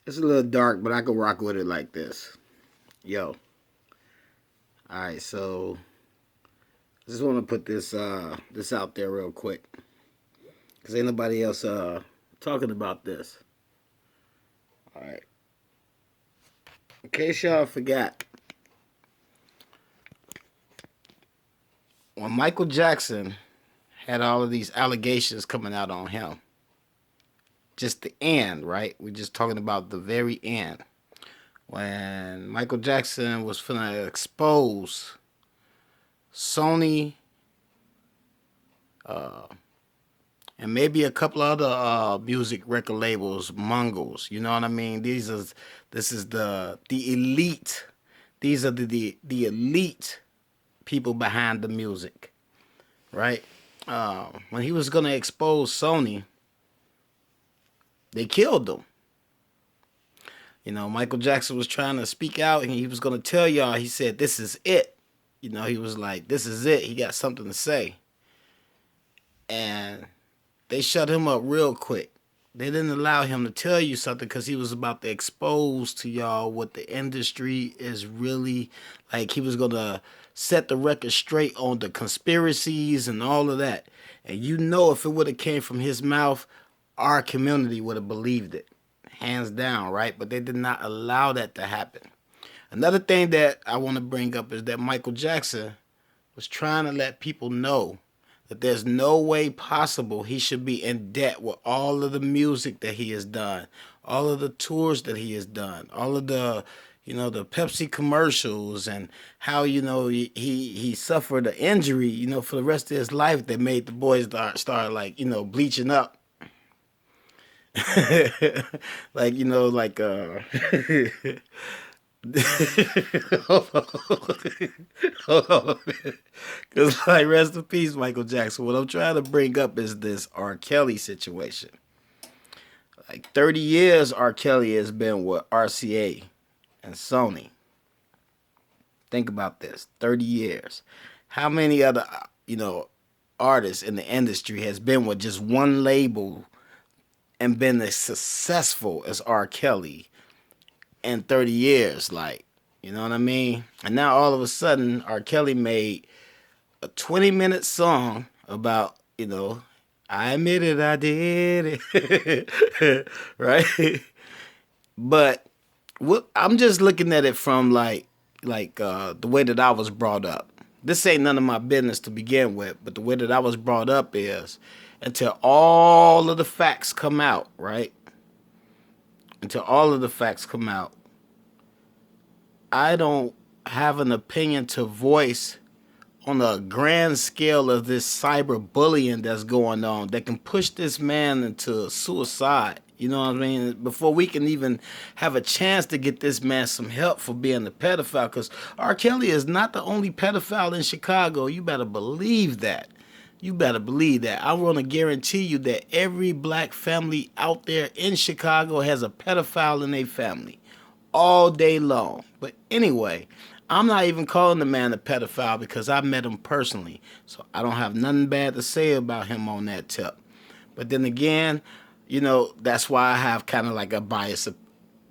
It's a little dark, but I can rock with it like this. Yo. Alright, so I just want to put this out there real quick. Cause ain't nobody else talking about this. Alright. In case y'all forgot, when Michael Jackson had all of these allegations coming out on him, just the end, right? We're just talking about the very end. When Michael Jackson was finna expose Sony, uh, and maybe a couple other music record labels, Mongols. You know what I mean? This is the elite. These are the elite people behind the music, right? When he was gonna expose Sony, they killed him. You know, Michael Jackson was trying to speak out and he was gonna tell y'all. He said, "This is it." You know, he was like, "This is it." He got something to say, and they shut him up real quick. They didn't allow him to tell you something because he was about to expose to y'all what the industry is really like. He was gonna set the record straight on the conspiracies and all of that. And you know, if it would have came from his mouth, our community would have believed it, hands down, right? But they did not allow that to happen. Another thing that I want to bring up is that Michael Jackson was trying to let people know that there's no way possible he should be in debt with all of the music that he has done, all of the tours that he has done, all of the, you know, the Pepsi commercials, and how, you know, he suffered an injury, you know, for the rest of his life that made the boys start like, you know, bleaching up. Like, you know, like hold on. Hold on. Because, like, rest in peace, Michael Jackson. What I'm trying to bring up is this R. Kelly situation. Like, 30 years R. Kelly has been with RCA and Sony. Think about this, 30 years. How many other, you know, artists in the industry has been with just one label and been as successful as R. Kelly in 30 years? Like, you know what I mean? And now all of a sudden, R. Kelly made a 20-minute song about, you know, I admit it, I did it. Right? But what I'm just looking at it from the way that I was brought up. This ain't none of my business to begin with, but the way that I was brought up is until all of the facts come out, right? Until all of the facts come out, I don't have an opinion to voice on a grand scale of this cyberbullying that's going on that can push this man into suicide. You know what I mean? Before we can even have a chance to get this man some help for being a pedophile, because R. Kelly is not the only pedophile in Chicago. You better believe that. You better believe that. I want to guarantee you that every black family out there in Chicago has a pedophile in their family all day long. But anyway, I'm not even calling the man a pedophile because I met him personally. So I don't have nothing bad to say about him on that tip. But then again, you know, that's why I have kind of like a biased,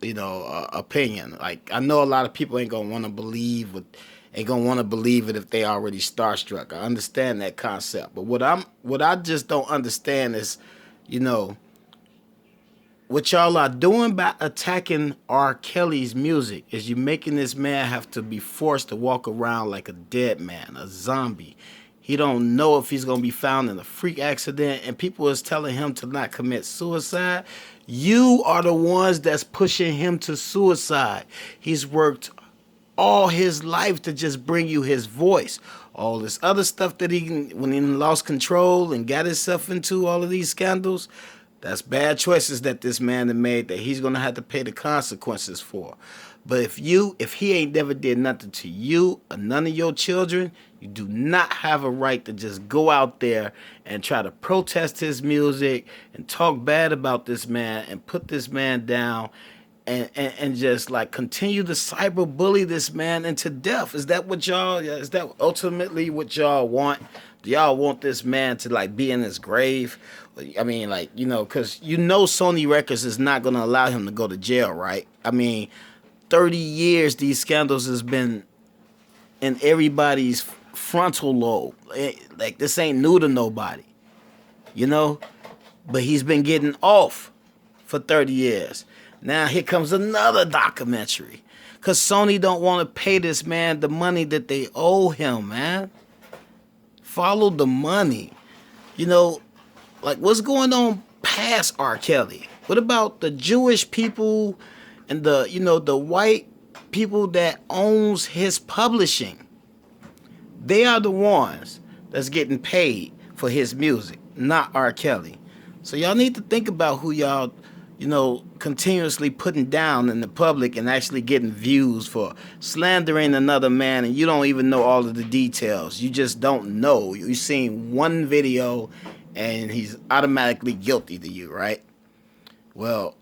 you know, opinion. Like, I know a lot of people ain't gonna want to believe ain't gonna want to believe it if they already starstruck. I understand that concept, but what I just don't understand is, you know, what y'all are doing by attacking R. Kelly's music is you making this man have to be forced to walk around like a dead man, a zombie. He don't know if he's gonna be found in a freak accident, and people is telling him to not commit suicide. You are the ones that's pushing him to suicide. He's worked all his life to just bring you his voice. All this other stuff that when he lost control and got himself into all of these scandals, that's bad choices that this man had made that he's gonna have to pay the consequences for. But if he ain't never did nothing to you or none of your children, you do not have a right to just go out there and try to protest his music and talk bad about this man and put this man down and just like continue to cyberbully this man into death. Is that ultimately what y'all want? Do y'all want this man to like be in his grave? I mean, like, you know, because you know Sony Records is not going to allow him to go to jail, right? I mean, 30 years these scandals has been in everybody's frontal lobe. Like, this ain't new to nobody, you know? But he's been getting off for 30 years. Now here comes another documentary. Because Sony don't want to pay this man the money that they owe him, man. Follow the money. You know, like, what's going on past R. Kelly? What about the Jewish people and the, you know, the white people that owns his publishing? They are the ones that's getting paid for his music, not R. Kelly. So y'all need to think about who y'all, you know, continuously putting down in the public and actually getting views for slandering another man, and you don't even know all of the details. You just don't know. You've seen one video and he's automatically guilty to you, right? Well,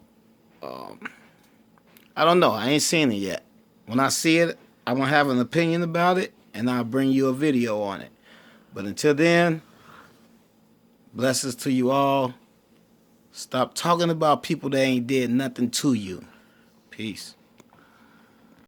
I don't know. I ain't seen it yet. When I see it, I'm going to have an opinion about it, and I'll bring you a video on it. But until then, blessings to you all. Stop talking about people that ain't did nothing to you. Peace.